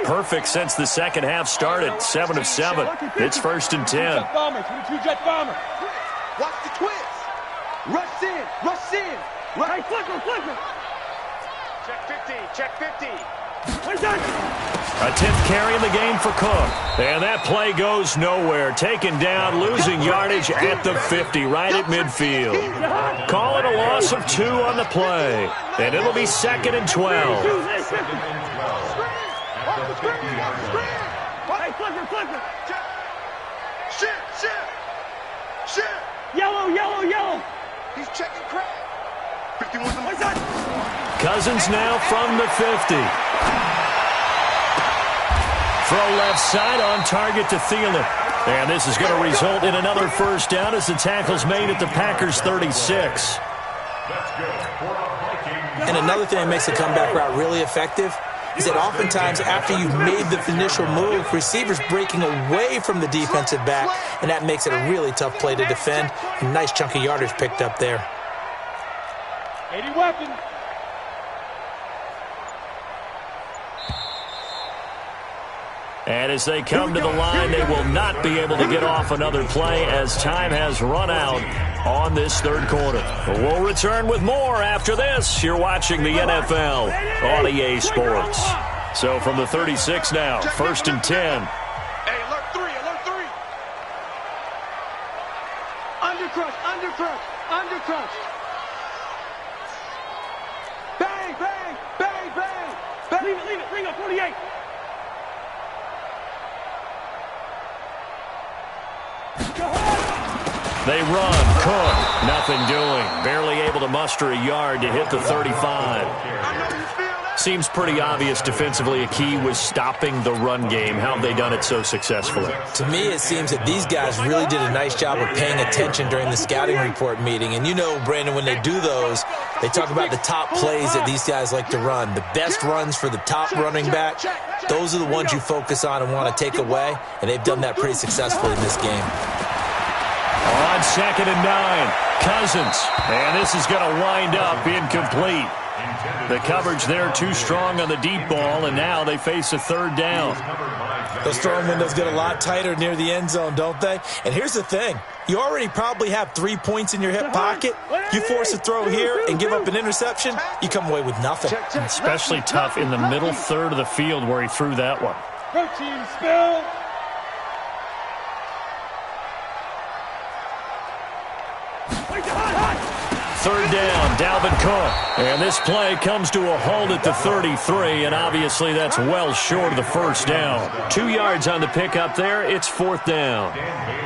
perfect since the second half started. 7 of 7. It's 1st and 10. Watch the twist. Rush in. Rush in. Right. Flicker. Check 50. A 10th carry in the game for Cook. And that play goes nowhere. Taken down, losing yardage at the 50, right at midfield. Call it a loss of 2 on the play. And it'll be 2nd and 12. Shit. Yellow. He's checking crack. 51. Cousins now from the 50. Throw left side on target to Thielen. And this is going to result in another first down as the tackle's made at the Packers' 36. And another thing that makes the comeback route really effective is that oftentimes after you've made the initial move, receivers breaking away from the defensive back, and that makes it a really tough play to defend. A nice chunk of yardage picked up there. 80 weapons. And as they come to the line, they will not be able to get off another play as time has run out on this third quarter. We'll return with more after this. You're watching the NFL on EA Sports. So from the 36 now, 1st and 10. Hey, alert 3. Undercrush. Bang. Leave it. Bring up 48. They run. Cook, nothing doing. Barely able to muster a yard to hit the 35. Seems pretty obvious defensively a key was stopping the run game. How have they done it so successfully? To me, it seems that these guys really did a nice job of paying attention during the scouting report meeting. And you know, Brandon, when they do those, they talk about the top plays that these guys like to run. The best runs for the top running back, those are the ones you focus on and want to take away. And they've done that pretty successfully in this game. On 2nd and 9, Cousins. And this is going to wind up incomplete. The coverage there too strong on the deep ball, and now they face a 3rd down. Those throwing windows get a lot tighter near the end zone, don't they? And here's the thing. You already probably have 3 points in your hip pocket. You force a throw here and give up an interception, you come away with nothing. Especially tough in the middle third of the field where he threw that one. Protein spill. Third down, Dalvin Cook. And this play comes to a halt at the 33, and obviously that's well short of the first down. 2 yards on the pickup there. It's 4th down.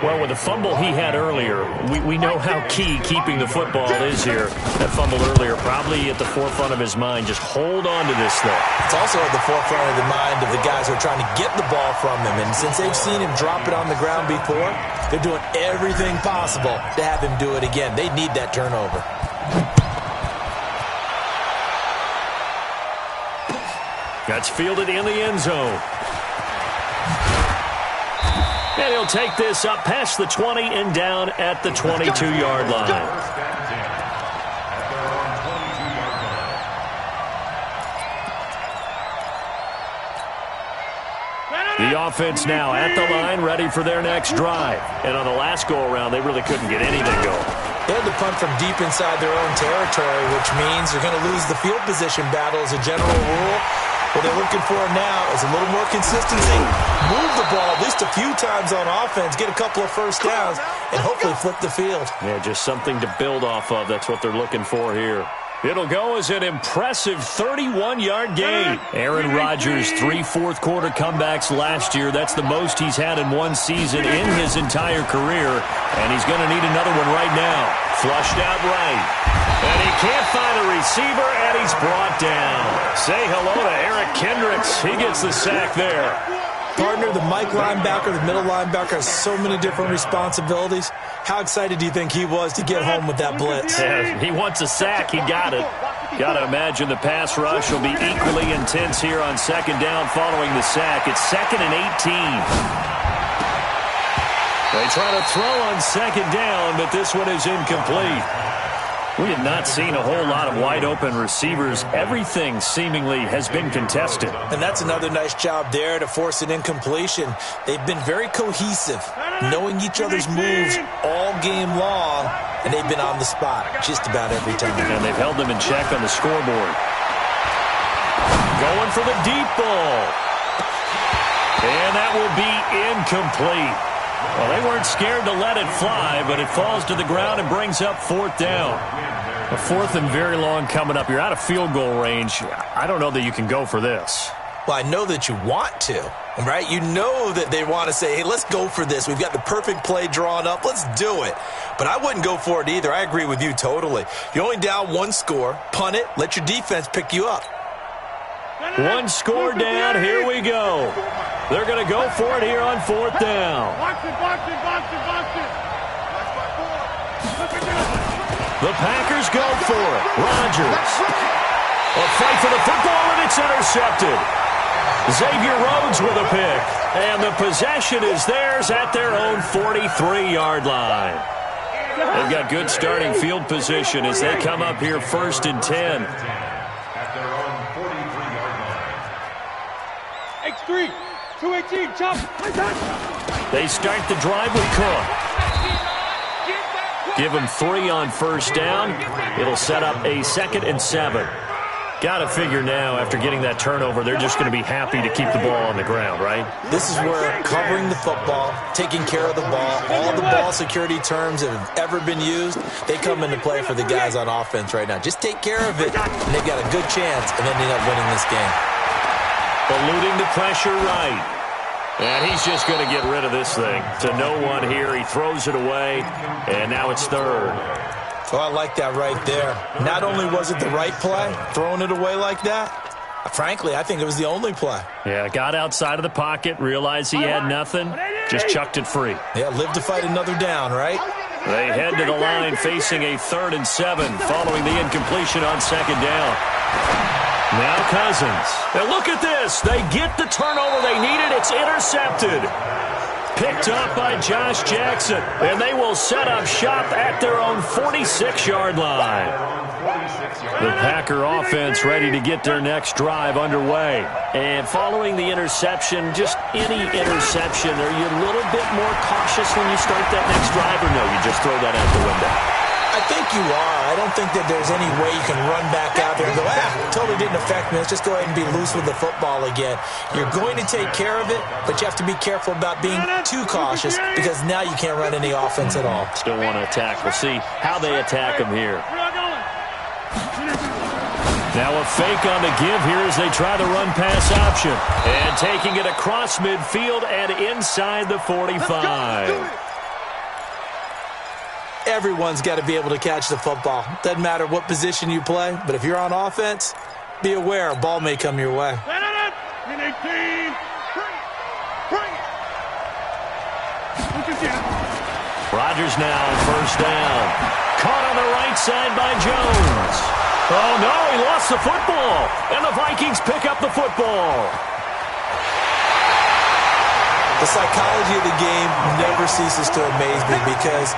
Well, with the fumble he had earlier, we know how key keeping the football is here. That fumble earlier probably at the forefront of his mind. Just hold on to this thing. It's also at the forefront of the mind of the guys who are trying to get the ball from him. And since they've seen him drop it on the ground before, they're doing everything possible to have him do it again. They need that turnover. That's fielded in the end zone. And he'll take this up past the 20 and down at the 22-yard line. The offense now at the line, ready for their next drive. And on the last go-around, they really couldn't get anything going. They had to punt from deep inside their own territory, which means they're going to lose the field position battle as a general rule. What they're looking for now is a little more consistency. Move the ball at least a few times on offense, get a couple of first downs, and hopefully flip the field. Yeah, just something to build off of. That's what they're looking for here. It'll go as an impressive 31-yard gain. Aaron Rodgers, 3 fourth-quarter comebacks last year. That's the most he's had in one season in his entire career, and he's going to need another one right now. Flushed out right. And he can't find a receiver, and he's brought down. Say hello to Eric Kendricks. He gets the sack there. Partner, the Mike linebacker, the middle linebacker, has so many different responsibilities. How excited do you think he was to get home with that blitz? Yeah, he wants a sack. He got it. Got to imagine the pass rush will be equally intense here on 2nd down following the sack. It's 2nd and 18. They try to throw on 2nd down, but this one is incomplete. We have not seen a whole lot of wide-open receivers. Everything seemingly has been contested. And that's another nice job there to force an incompletion. They've been very cohesive, knowing each other's moves all game long, and they've been on the spot just about every time. And they've held them in check on the scoreboard. Going for the deep ball. And that will be incomplete. Well, they weren't scared to let it fly, but it falls to the ground and brings up 4th down. A 4th and very long coming up. You're out of field goal range. I don't know that you can go for this. Well, I know that you want to, right? You know that they want to say, hey, let's go for this. We've got the perfect play drawn up. Let's do it. But I wouldn't go for it either. I agree with you totally. You're only down 1 score. Punt it. Let your defense pick you up. 1 score down. Here we go. They're going to go for it here on 4th down. Box it. The Packers go for it. Rodgers. A fight for the football, and it's intercepted. Xavier Rhodes with a pick. And the possession is theirs at their own 43-yard line. They've got good starting field position as they come up here 1st and 10. X3, 218, chop. They start the drive with Cook. Give them 3 on 1st down. It'll set up a 2nd and 7. Got to figure now, after getting that turnover, they're just going to be happy to keep the ball on the ground, right? This is where covering the football, taking care of the ball, all the ball security terms that have ever been used, they come into play for the guys on offense right now. Just take care of it, and they've got a good chance of ending up winning this game. Eluding the pressure right. And he's just going to get rid of this thing. To no one here. He throws it away, and now it's 3rd. Oh, I like that right there. Not only was it the right play, throwing it away like that, frankly, I think it was the only play. Yeah, got outside of the pocket, realized he had nothing, just chucked it free. Yeah, live to fight another down, right? They head to the line facing a 3rd and 7 following the incompletion on 2nd down. Now Cousins. And look at this. They get the turnover they needed. It's intercepted. Picked up by Josh Jackson. And they will set up shop at their own 46-yard line. The Packer offense ready to get their next drive underway. And following the interception, just any interception, are you a little bit more cautious when you start that next drive, or no, you just throw that out the window? I think you are. I don't think that there's any way you can run back out there and go, totally didn't affect me. Let's just go ahead and be loose with the football again. You're going to take care of it, but you have to be careful about being too cautious because now you can't run any offense at all. Still want to attack. We'll see how they attack them here. Now a fake on the give here as they try the run-pass option. And taking it across midfield and inside the 45. Everyone's got to be able to catch the football. Doesn't matter what position you play, but if you're on offense, be aware a ball may come your way. Rodgers now on 1st down. Caught on the right side by Jones. Oh, no, he lost the football. And the Vikings pick up the football. The psychology of the game never ceases to amaze me because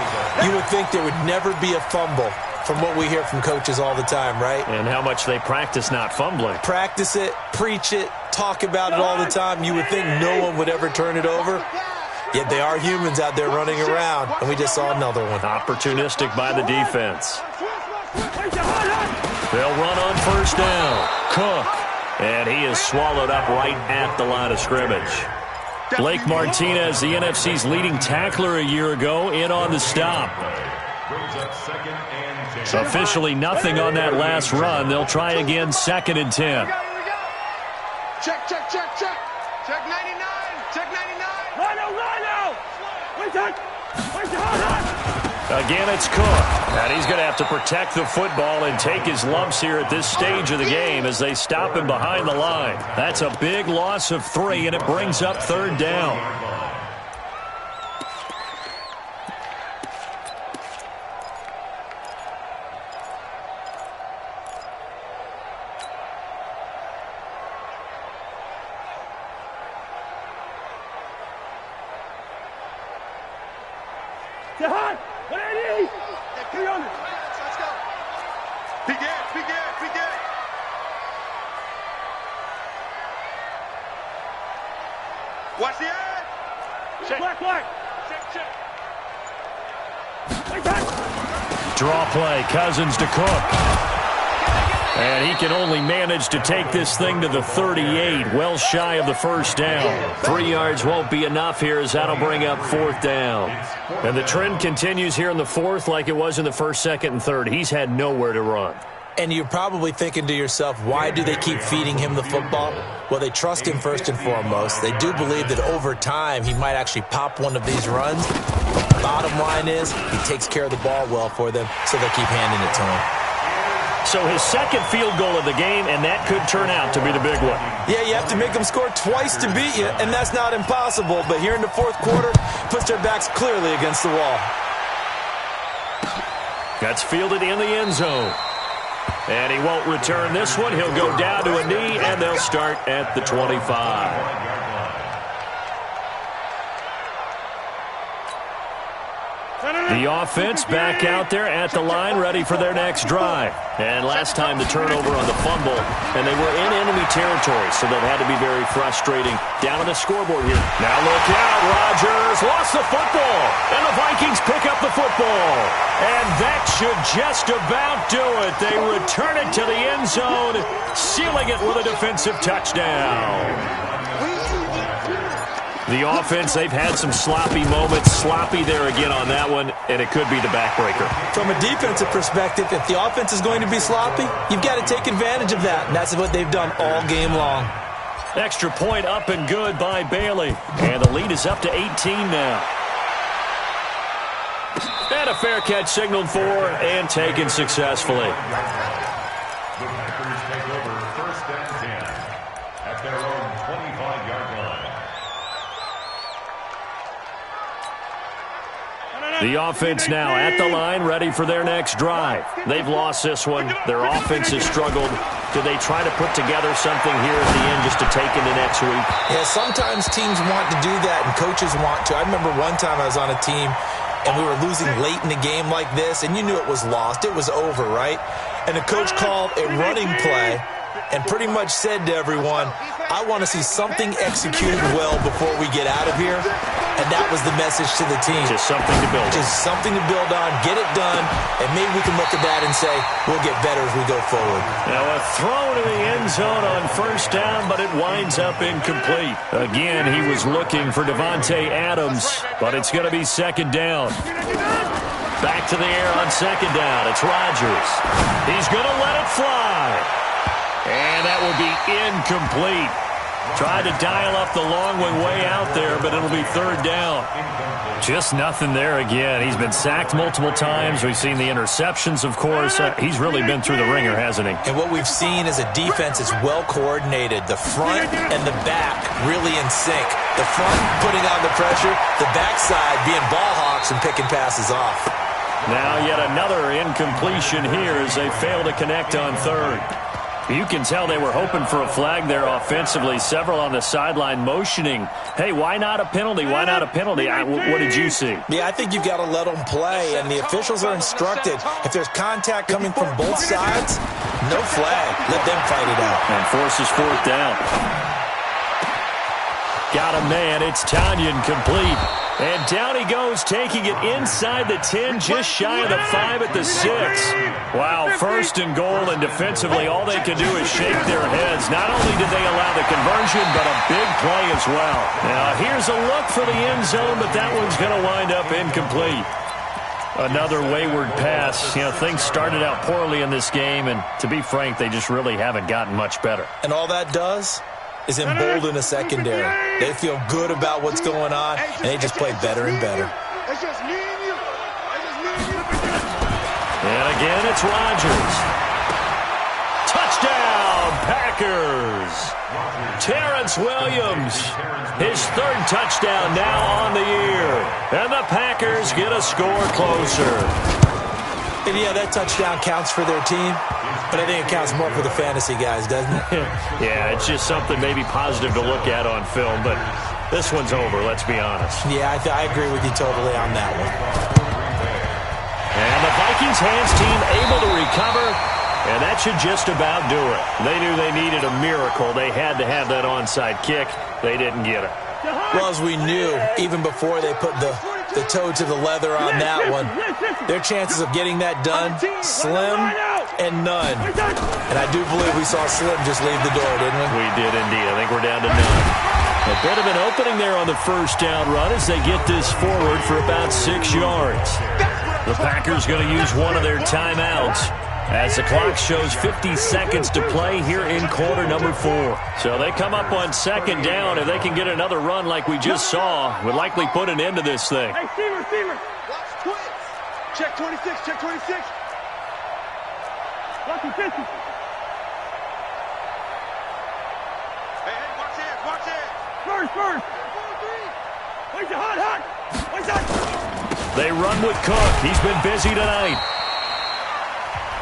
you would think there would never be a fumble from what we hear from coaches all the time, right? And how much they practice not fumbling. Practice it, preach it, talk about it all the time. You would think no one would ever turn it over. Yet they are humans out there running around, and we just saw another one. Opportunistic by the defense. They'll run on 1st down. Cook. And he is swallowed up right at the line of scrimmage. Blake Martinez, the NFC's leading tackler a year ago, in on the stop. Officially nothing on that last run. They'll try again 2nd and 10. Check. Check 99. Check 99. Rhino. Again, it's Cook. And he's going to have to protect the football and take his lumps here at this stage of the game as they stop him behind the line. That's a big loss of 3, and it brings up 3rd down. Watch the eye. Check. Black. Check. Draw play. Cousins to Cook. And he can only manage to take this thing to the 38, well shy of the first down. 3 yards won't be enough here as that'll bring up fourth down. And the trend continues here in the fourth like it was in the first, second, and third. He's had nowhere to run. And you're probably thinking to yourself, why do they keep feeding him the football? Well, they trust him first and foremost. They do believe that over time he might actually pop one of these runs. Bottom line is he takes care of the ball well for them, so they keep handing it to him. So his second field goal of the game, and that could turn out to be the big one. Yeah, you have to make them score twice to beat you, and that's not impossible. But here in the fourth quarter, puts their backs clearly against the wall. That's fielded in the end zone. And he won't return this one. He'll go down to a knee, and they'll start at the 25. The offense back out there at the line, ready for their next drive. And last time the turnover on the fumble, and they were in enemy territory, so that had to be very frustrating. Down on the scoreboard here. Now look out, Rodgers lost the football, and the Vikings pick up the football. And that should just about do it. They return it to the end zone, sealing it with a defensive touchdown. The offense, they've had some sloppy moments. Sloppy there again on that one, and it could be the backbreaker. From a defensive perspective, if the offense is going to be sloppy, you've got to take advantage of that, and that's what they've done all game long. Extra point up and good by Bailey. And the lead is up to 18 now. And a fair catch signaled for and taken successfully. The Packers take over first and 10 at their own 25-yard line. The offense now at the line, ready for their next drive. They've lost this one. Their offense has struggled. Do they try to put together something here at the end just to take into next week? Yeah, sometimes teams want to do that, and coaches want to. I remember one time I was on a team, and we were losing late in a game like this, and you knew it was lost. It was over, right? And the coach called a running play and pretty much said to everyone, I want to see something executed well before we get out of here. And that was the message to the team. Just something to build on. Just something to build on, get it done, and maybe we can look at that and say, we'll get better as we go forward. Now a throw to the end zone on first down, but it winds up incomplete. Again, he was looking for Devontae Adams, but it's going to be second down. Back to the air on second down. It's Rodgers. He's going to let it fly. And that will be incomplete. Tried to dial up the long one way out there, but it'll be third down. Just nothing there again. He's been sacked multiple times. We've seen the interceptions, of course. He's really been through the ringer, hasn't he? And what we've seen is a defense that's well coordinated. The front and the back really in sync. The front putting on the pressure, the backside being ball hawks and picking passes off. Now yet another incompletion here as they fail to connect on third. You can tell they were hoping for a flag there offensively. Several on the sideline motioning, hey, why not a penalty? Why not a penalty? What did you see? Yeah, I think you've got to let them play, and the officials are instructed. If there's contact coming from both sides, no flag. Let them fight it out. And forces fourth down. Got a man. It's Tanyan complete. And down he goes, taking it inside the 10, just shy of the 5 at the 6. Wow, first and goal, and defensively all they can do is shake their heads. Not only did they allow the conversion, but a big play as well. Now here's a look for the end zone, but that one's going to wind up incomplete. Another wayward pass. You know, things started out poorly in this game, and to be frank, they just really haven't gotten much better. And all that does is embolden a secondary. They feel good about what's going on, and they just play better and better. And again, it's Rodgers. Touchdown, Packers. Terrence Williams, his third touchdown now on the year. And the Packers get a score closer. And yeah, that touchdown counts for their team, but I think it counts more for the fantasy guys, doesn't it? Yeah, it's just something maybe positive to look at on film, but this one's over, let's be honest. Yeah, I agree with you totally on that one. And the Vikings hands team able to recover, and that should just about do it. They knew they needed a miracle. They had to have that onside kick. They didn't get it. Well, as we knew, even before they put the toe to the leather on that one, their chances of getting that done, slim and none. And I do believe we saw Slim just leave the door, didn't we? We did indeed. I think we're down to none. A bit of an opening there on the first down run as they get this forward for about 6 yards. The Packers going to use one of their timeouts as the clock shows 50 seconds to play here in quarter number 4. So they come up on second down. If they can get another run like we just saw, would likely put an end to this thing. Hey, receiver. Watch twins. Check 26, check 26. Watch it, 50. Hey, watch it. First. Wait, hot. Wait, They run with Cook. He's been busy tonight.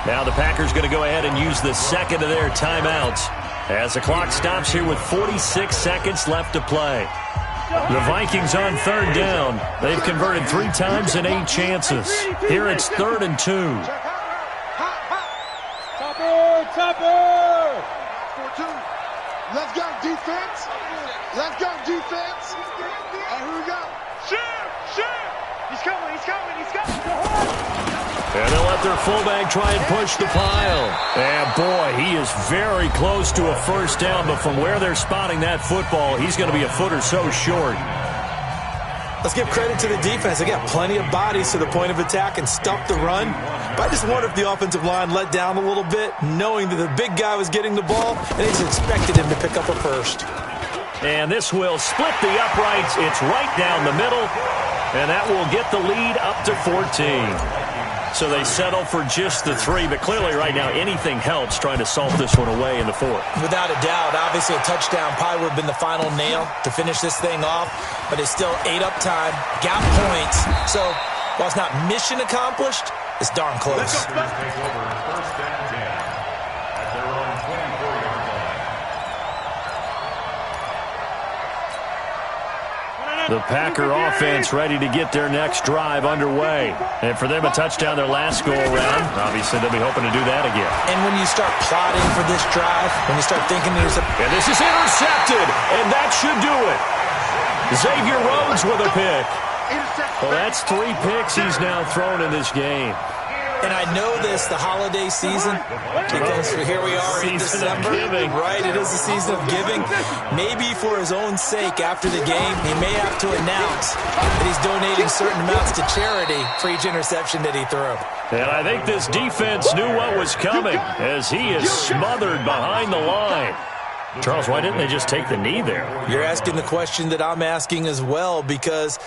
Now the Packers going to go ahead and use the second of their timeouts as the clock stops here with 46 seconds left to play. The Vikings on third down. They've converted 3 times in 8 chances. Here it's 3rd and 2. Topper! 4-2. Let's go, defense. And here we go. Shoot! He's coming. And they'll let their fullback try and push the pile. And, boy, he is very close to a first down, but from where they're spotting that football, he's going to be a foot or so short. Let's give credit to the defense. They got plenty of bodies to the point of attack and stuffed the run. But I just wonder if the offensive line let down a little bit, knowing that the big guy was getting the ball, and they just expected him to pick up a first. And this will split the uprights. It's right down the middle, and that will get the lead up to 14. So they settle for just the 3, but clearly right now anything helps trying to salt this one away in the 4th. Without a doubt, obviously a touchdown probably would have been the final nail to finish this thing off, but it's still 8 up time, got points. So while it's not mission accomplished, it's darn close. Take over 1st and 10 at their own 24-yard line. The Packer offense ready to get their next drive underway. And for them, a touchdown their last go-around. Obviously, they'll be hoping to do that again. And when you start plotting for this drive, when you start thinking there's a... And this is intercepted, and that should do it. Xavier Rhodes with a pick. Well, that's 3 picks he's now thrown in this game. And I know this, the holiday season, because here we are in December. Right, it is the season of giving. Maybe for his own sake after the game, he may have to announce that he's donating certain amounts to charity for each interception that he threw. And I think this defense knew what was coming as he is smothered behind the line. Charles, why didn't they just take the knee there? You're asking the question that I'm asking as well, because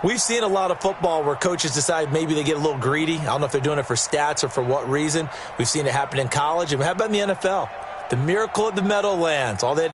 we've seen a lot of football where coaches decide maybe they get a little greedy. I don't know if they're doing it for stats or for what reason. We've seen it happen in college. And how about in the NFL? The miracle at the Meadowlands. All they